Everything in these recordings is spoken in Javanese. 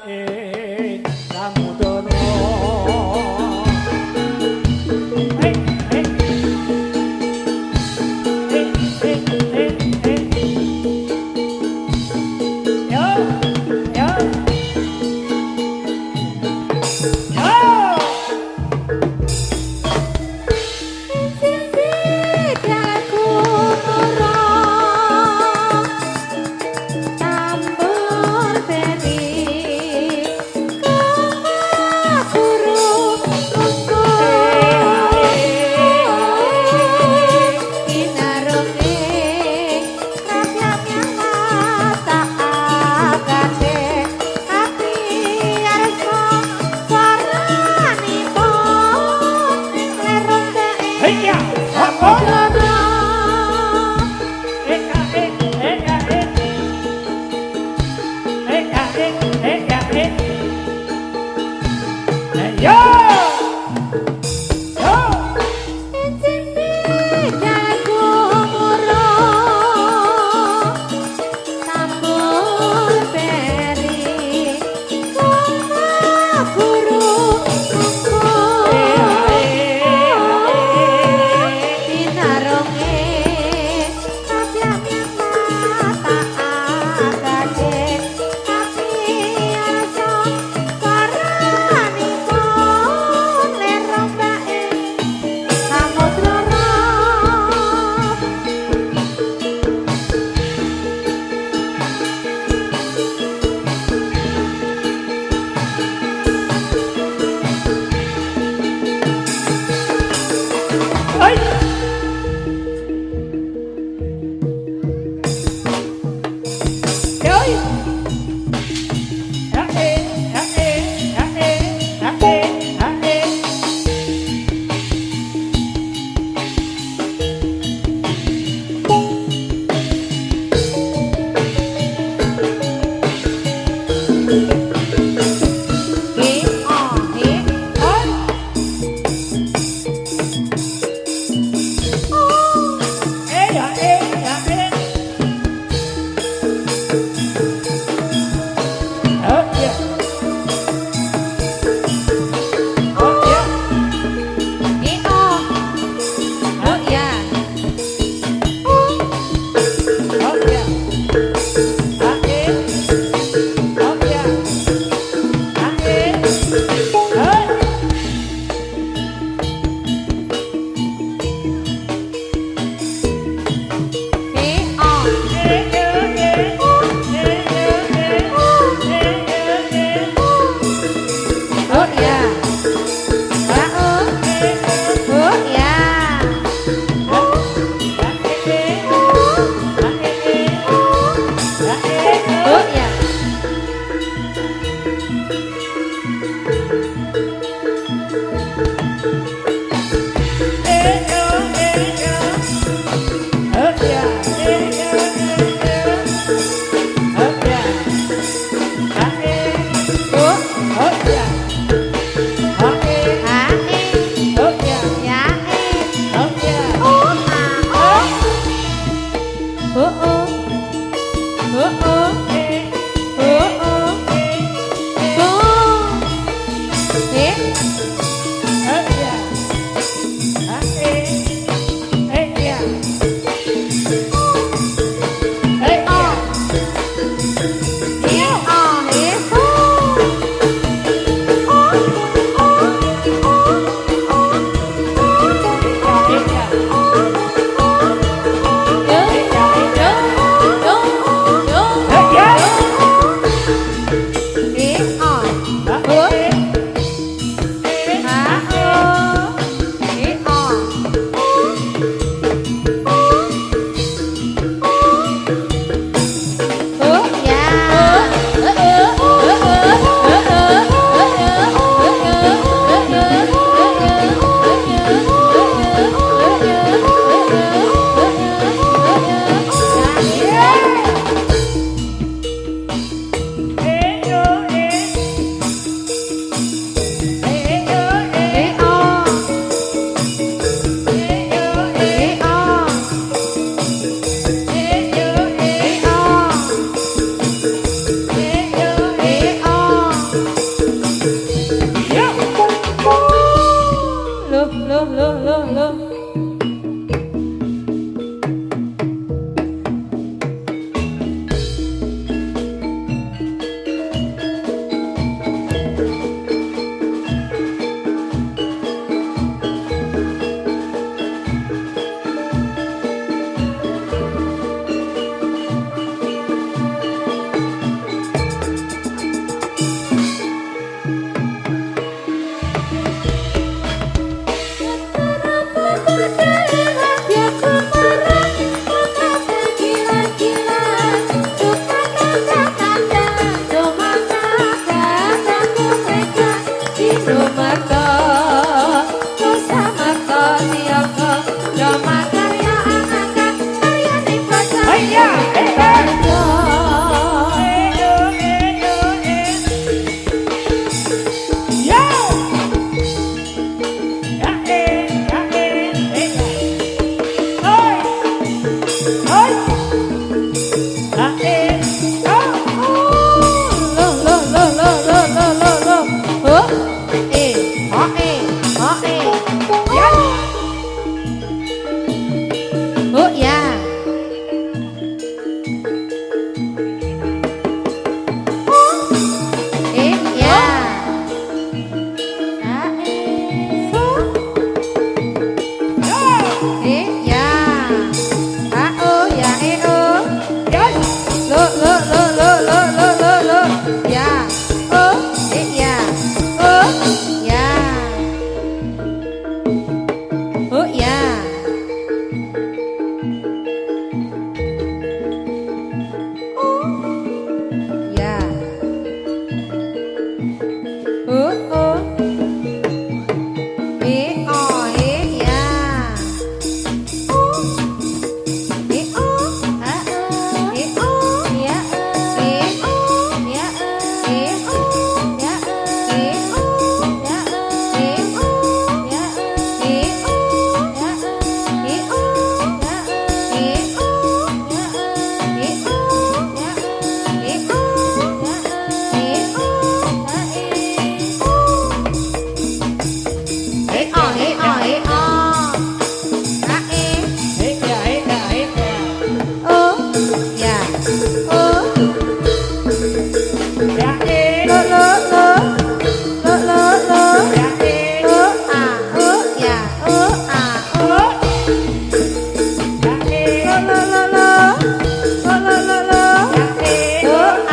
ing samudana hey hey hey hey hey hey yo yo dạ đi lơ lơ lơ lơ lơ lơ dạ đi dạ dạ đi lơ lơ lơ lơ lơ lơ lơ lơ dạ đi hứa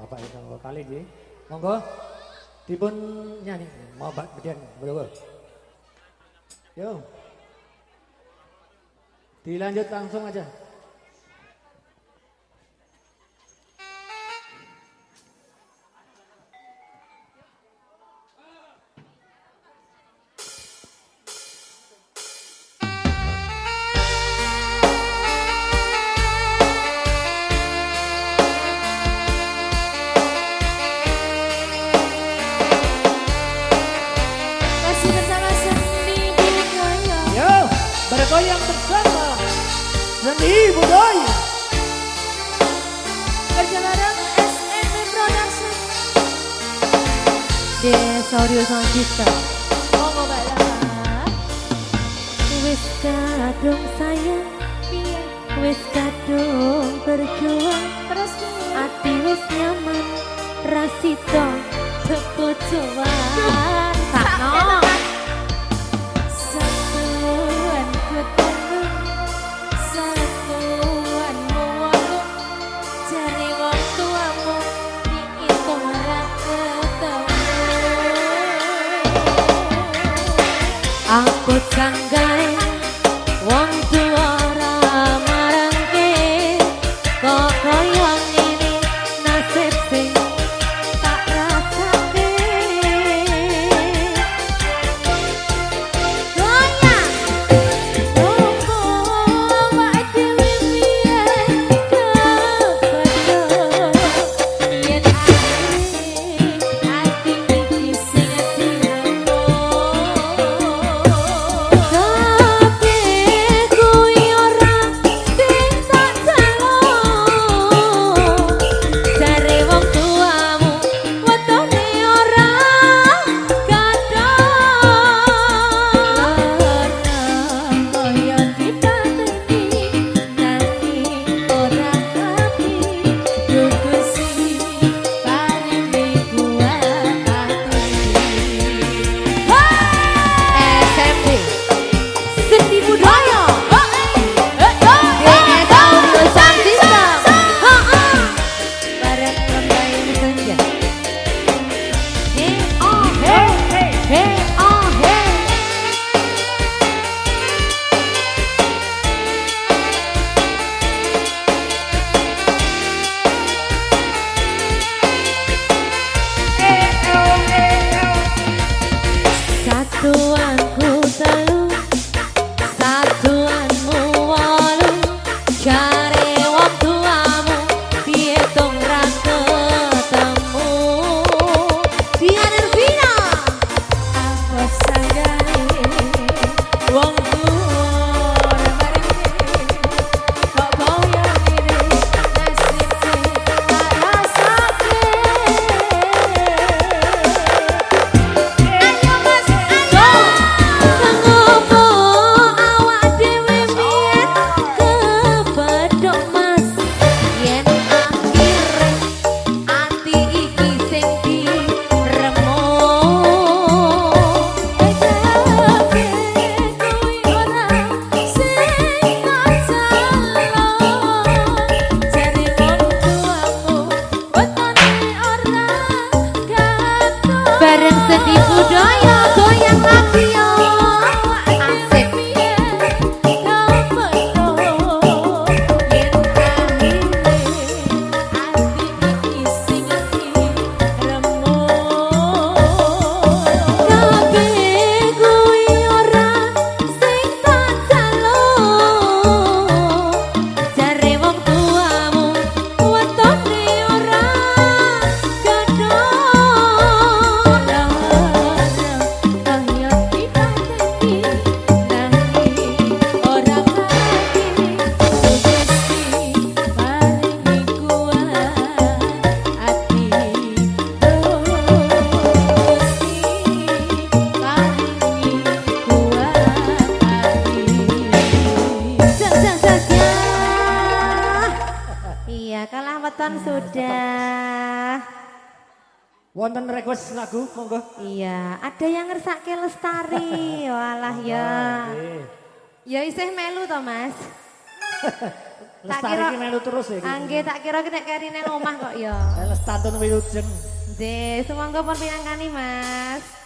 Bapak ingkang kali nggih. Monggo dipun nyanyi mau Mbak Bedian monggo. Yo. Dilanjut langsung aja. Bergoyang bersama Seni Budaya kerja bareng SMB Production Desa Audio Sound System. Monggo Mbak Lala. Wis kadung sayang, wis kadung berjuang, terus ati wis nyaman, rasito tepocoan. Sakno. Aku sanggae wong tua ora marangke kok koyo ngene nasib sing tak rasake weton sudah. Wonten request lagu monggo. Iya, ada yang ngersake Lestari. Walah ya. Nggih. Ya isih melu to, Mas. Lestari iki melu terus ya. Nggih, tak kira nek kerine omah kok ya. Lestantun Wilujeng. Nggih, sumangga pun pinangkani, Mas.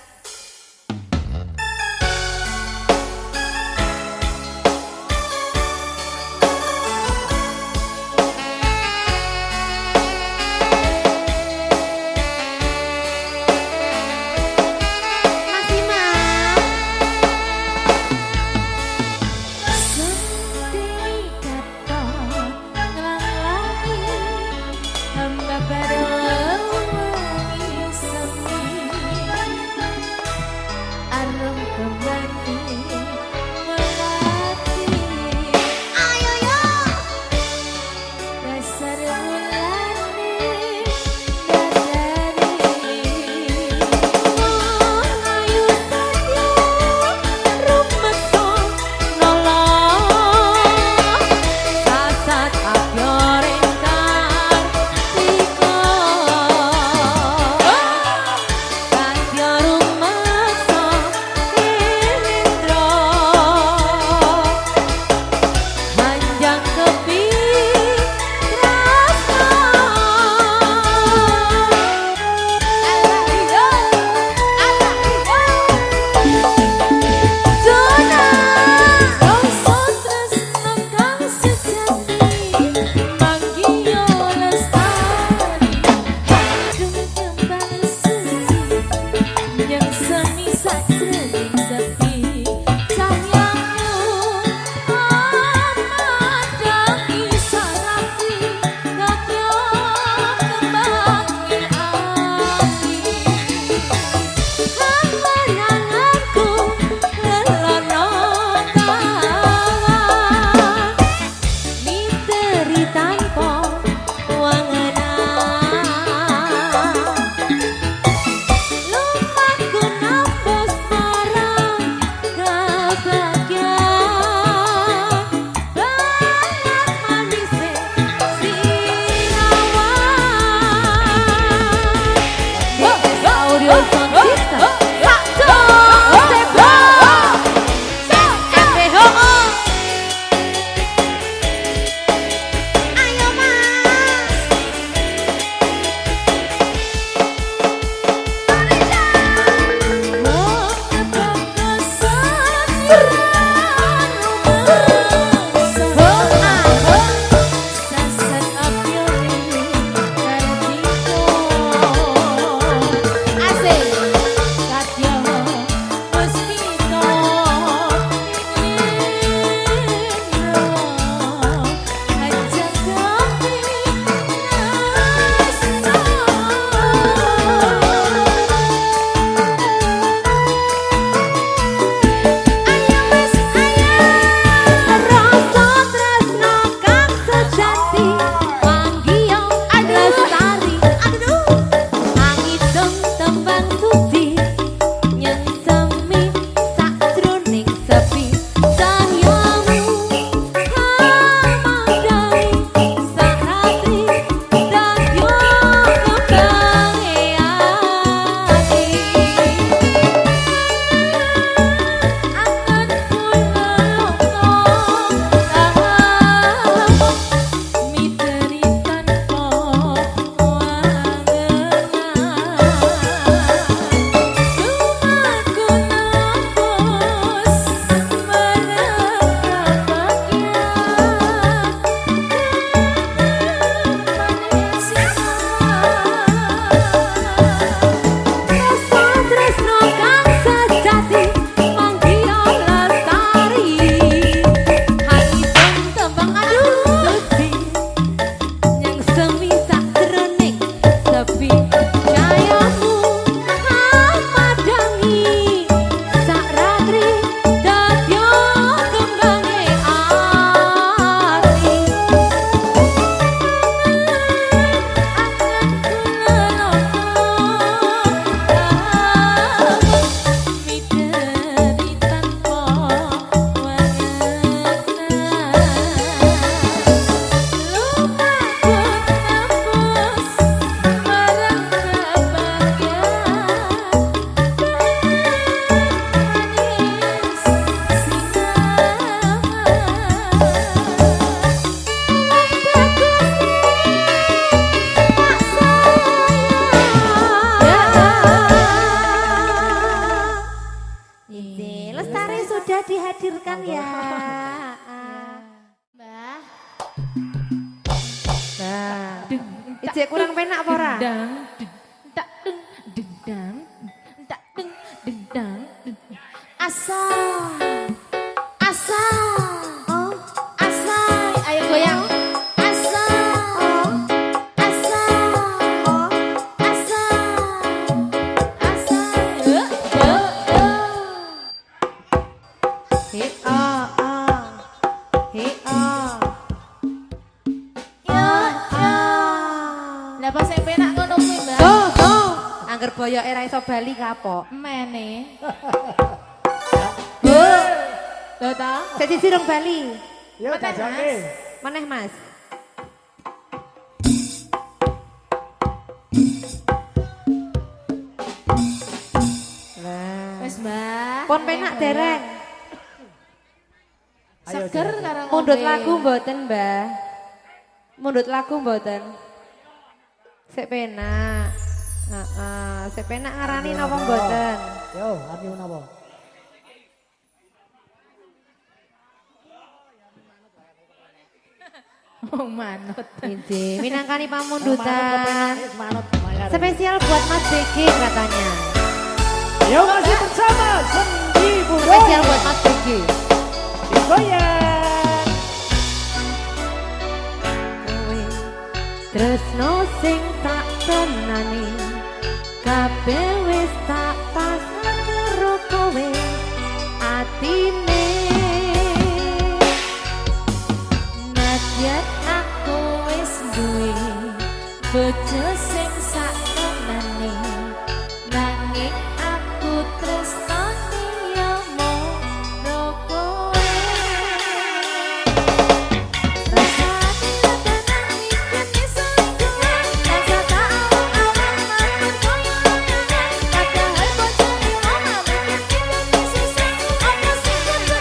Cek kurang penak apa ora? Dendang, tak deng, dendang, tak deng, dendang. Asa, asa, Oh, asa, ayo goyang. Asa, asa, oh. asa, asa. He ah ah. He ah. Ya, Ah. lah pas sing penak ngono kuwi, Mbak. Oh, oh. Angger boyoke ra iso bali kapok. Mene. Lho ta? Sik siji rong bali. Yo Makan, jajake. Maneh Mas. Lah. Wes, Mbak. Pon penak dereng. Ayo, Seger jajake. karo Mundut ngombe. lagu mboten, Mbah? Mundut lagu mboten? Sik penak. Heeh, sik penak ngarani napa mboten? Yo, arep napa? Oh, manut. Ini minangkani pamundutan. Manut mayar. Spesial buat Mas BG katanya. Yo masih bersama Sendi Budo. Spesial buat Mas BG. Digoyang. Kowe tresno sing tak tenani, kabeh wis tak pasrah karo kowe. Atine nadyan aku wis duwe Bojo sing sak tenane. Nanging aku tresnani ya moro kowe. Rasa dilakukan mikir selingkuhan. Rasa tak awang-awang matur koyo layangan. Padahal bojone omah mikir kita susah. Apa sing kudu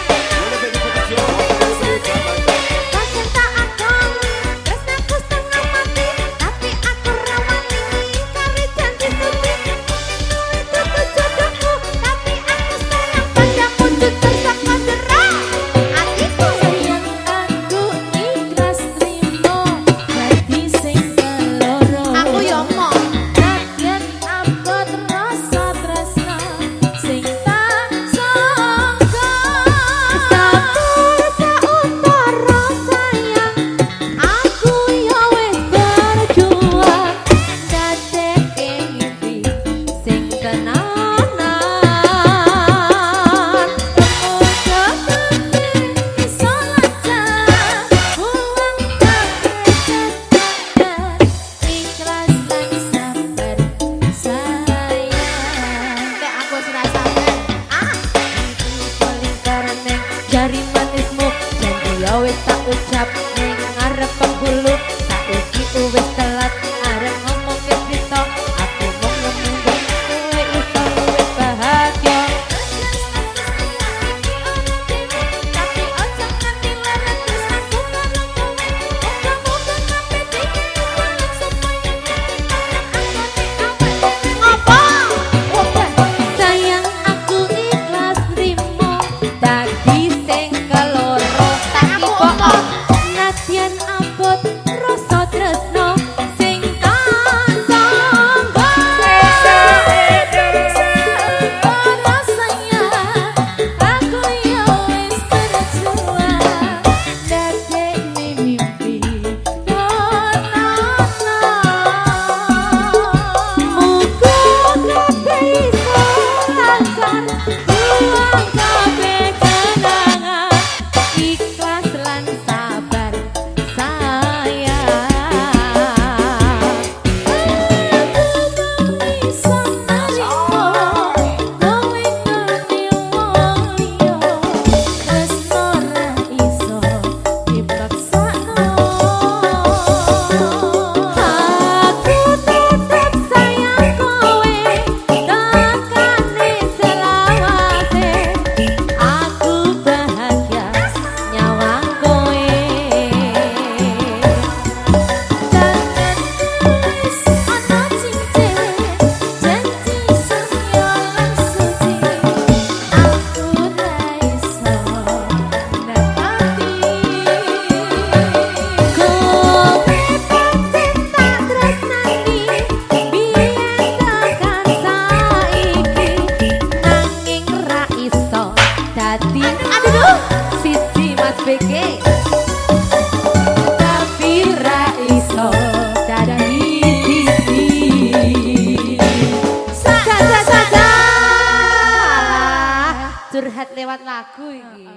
Pasien tak akon, tresnaku setengah mati. Tapi aku rawani kari janji suci. Itu jodohku, tapi aku sayang padamu. Jujur sak madera hatiku. Sayang aku ikhlas trimo dadi sing keloro. Aku yo mok. Kadyan abot rasa tresna sing tak sangka. Sabar sauntara sayang, aku yo wis berjuang dadeke mimpi sing tenanan. Semoga nanti iso lancar, buang kabeh ketakutan, ikhlas lan sabar sayang. Nek aku wis rasakan, Paling karena jari manismu janji ya wis tak ucap ning ngarep penghulu saiki wis telat arep ngomong ke cerita aku mau ngomong kowe iso luwih bahagia tapi ojo nganti lara terus aku karo kowe. Moga-moga kabeh dikira balik supaya apa sayang aku ikhlas rimo tadi sing keloro tapi kok BK tapi ra iso dadi siji sa curhat lewat lagu iki.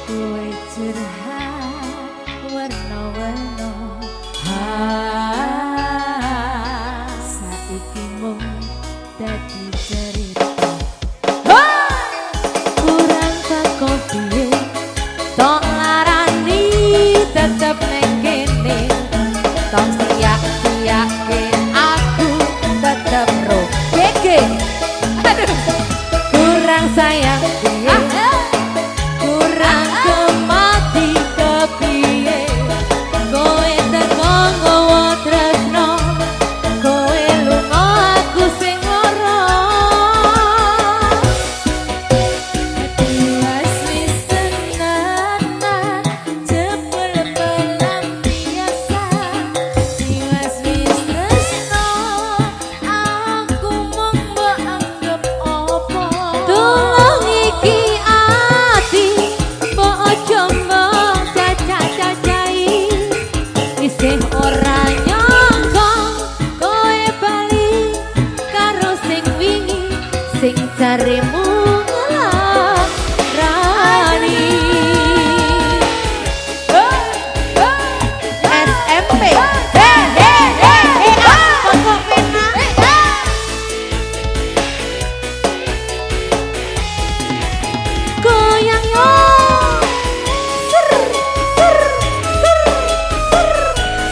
Kowe curhat warna-warna saiki mung dadi cerita. Kurang teko piye tok larani tetep ning kene. Tok siyak-siyake aku tetep ro gege. Aduh kurang sayang piye kurang kemati kepiye kowe teko nggawa tresno kowe lunga aku sing lara tiwas wis tenanan jebul pelampiasan tiwas wis tresno aku mung mbok anggap apa tulung iki ati mbok aja mbok cacak-cacai isih ora nyangka kowe bali karo sing wingi sing jaremu ngelarani SMP pokok pena goyang yo ser ser ser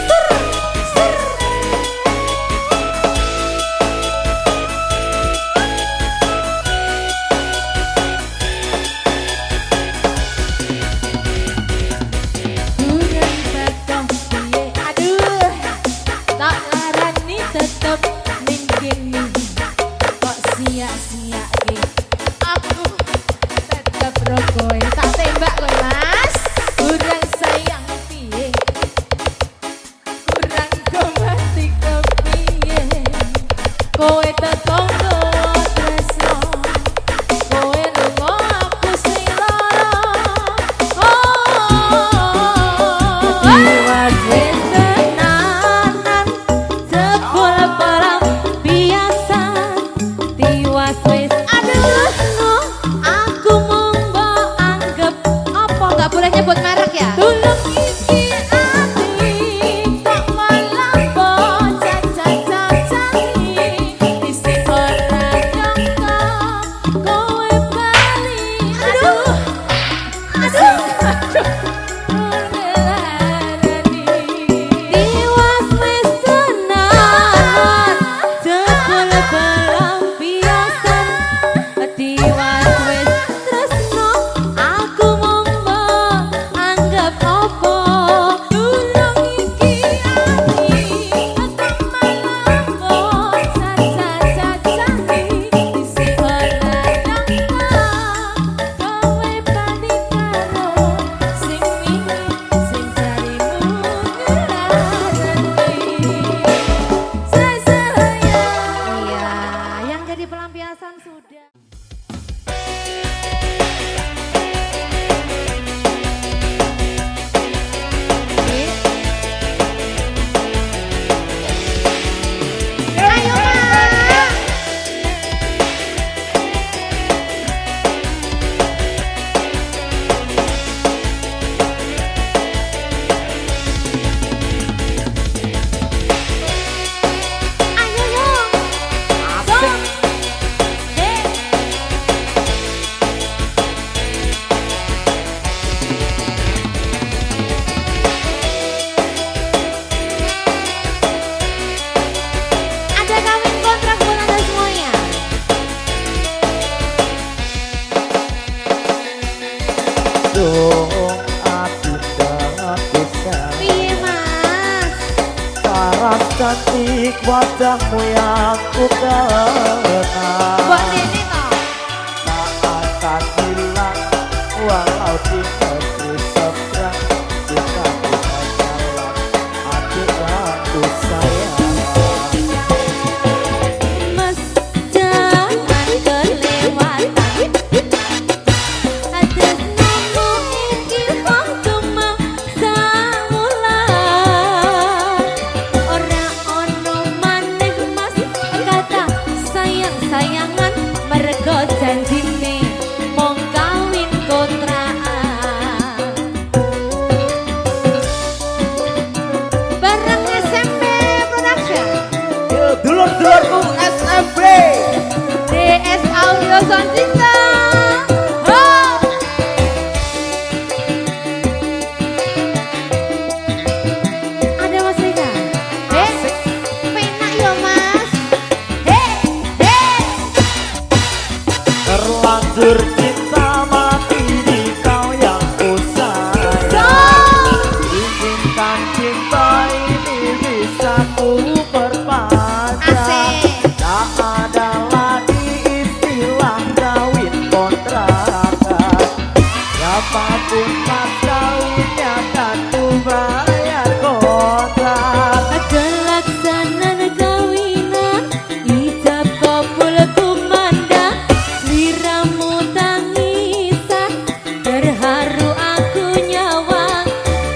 ser ser kurang teko piye aduh tak larani tetep ning kene kok sia-siake aku tetep ro kowe tak tembak kowe Mas kurang sayang piye kurang kemati kepiye kowe teko nggawa tresno kowe lunga aku sing lara tiwas wis tenanan jebul pelampiasan tiwas wis aduh no aku mung mbok anggap apa nggak boleh nyebut merek ya tulung iki ati kok malah mbok cacat-cacai isih ora nyangka kowe bali aduh aduh tiwas wis tenanan jebul pelampiasan tiwas wis tresno aku mung mbok anggap apa tulung iki ati tetep malah mbok cacat-cacai isih ora nyangka kowe bali karo sing wingi sing jarimu ngelarani saya iya yang jadi pelampiasan sudah ayo Mak ayo dong dong ada kawin kontrak buat anda semuanya Dong adinda bisa piye Mas paras cantik wajahmu yang ku kenal buat Nene toh tak akan hilang walau di negeri seberang kita bisa jalan adik aku sayang Mas jangan kelewatan atas nomo iki wong cuma samulan ora ono maneh Mas kata sayang-sayangan mergo janjine mong kawin kontrakan pun pas kawinnya kan ku bayar kontrak. Kelaksanaan kawinan ijab kabul kumandang liramu tangisan terharu aku nyawang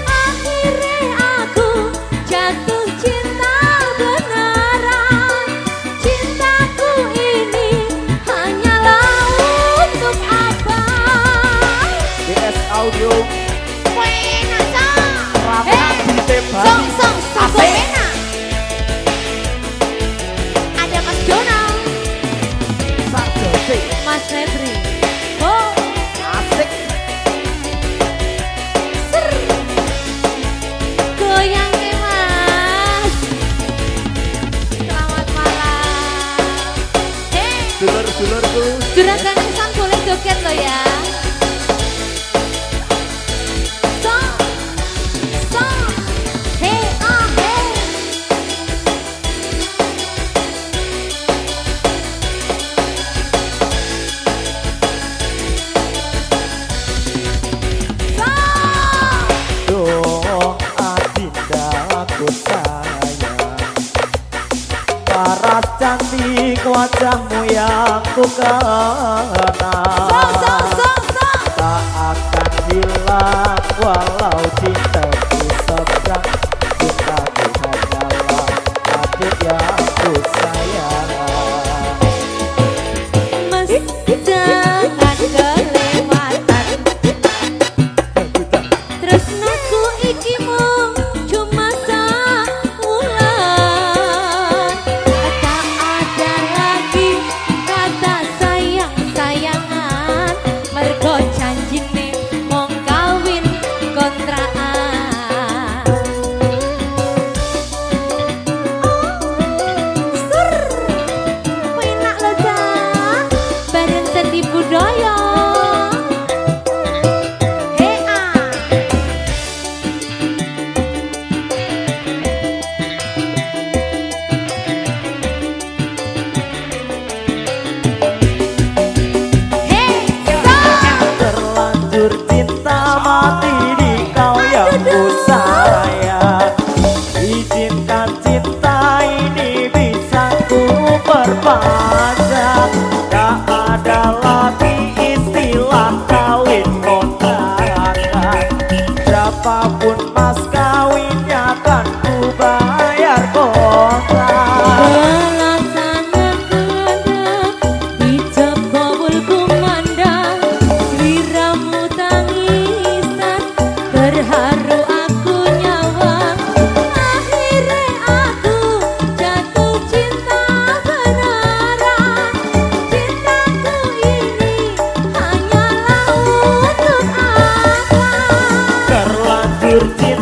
akhirnya aku jatuh cinta beneran cintaku ini hanyalah untuk abang. DS Audio Buena song. Ramah ditembak. Song Buena. Ada Mas Donald. Sardosi Mas Febri. Oh, asik. goyang nih Mas. Selamat malam. Hey, Dulur-dulurku juragan Isan boleh joget lo ya. Song, hey ah hey. dong adinda aku sayang, paras cantik wajahmu yang ku kenal. Tak akan hilang walau cintaku seberang, cintaku hanyalah adik yang ku sayang. Mas jangan kelewatan tresnaku iki mung cuma sawulan tak ada lagi kata sayang-sayangan mergo janjine mong kawin kontrakan. Penak lo dah bareng seni budaya. Hea Terlanjur cinta mati di kau yang ku sayang, izinkan cinta ini bisa ku perpanjang. Tak ada lagi istilah kawin kontrakan, berapapun mas kawinnya kan ku bayar kontrak. Kelaksanaan hijab kabul kumandang liramu tangisan terharu aku nyawang akhirnya aku jatuh cinta beneran cintaku ini hanyalah untuk abang. Terlanjur cinta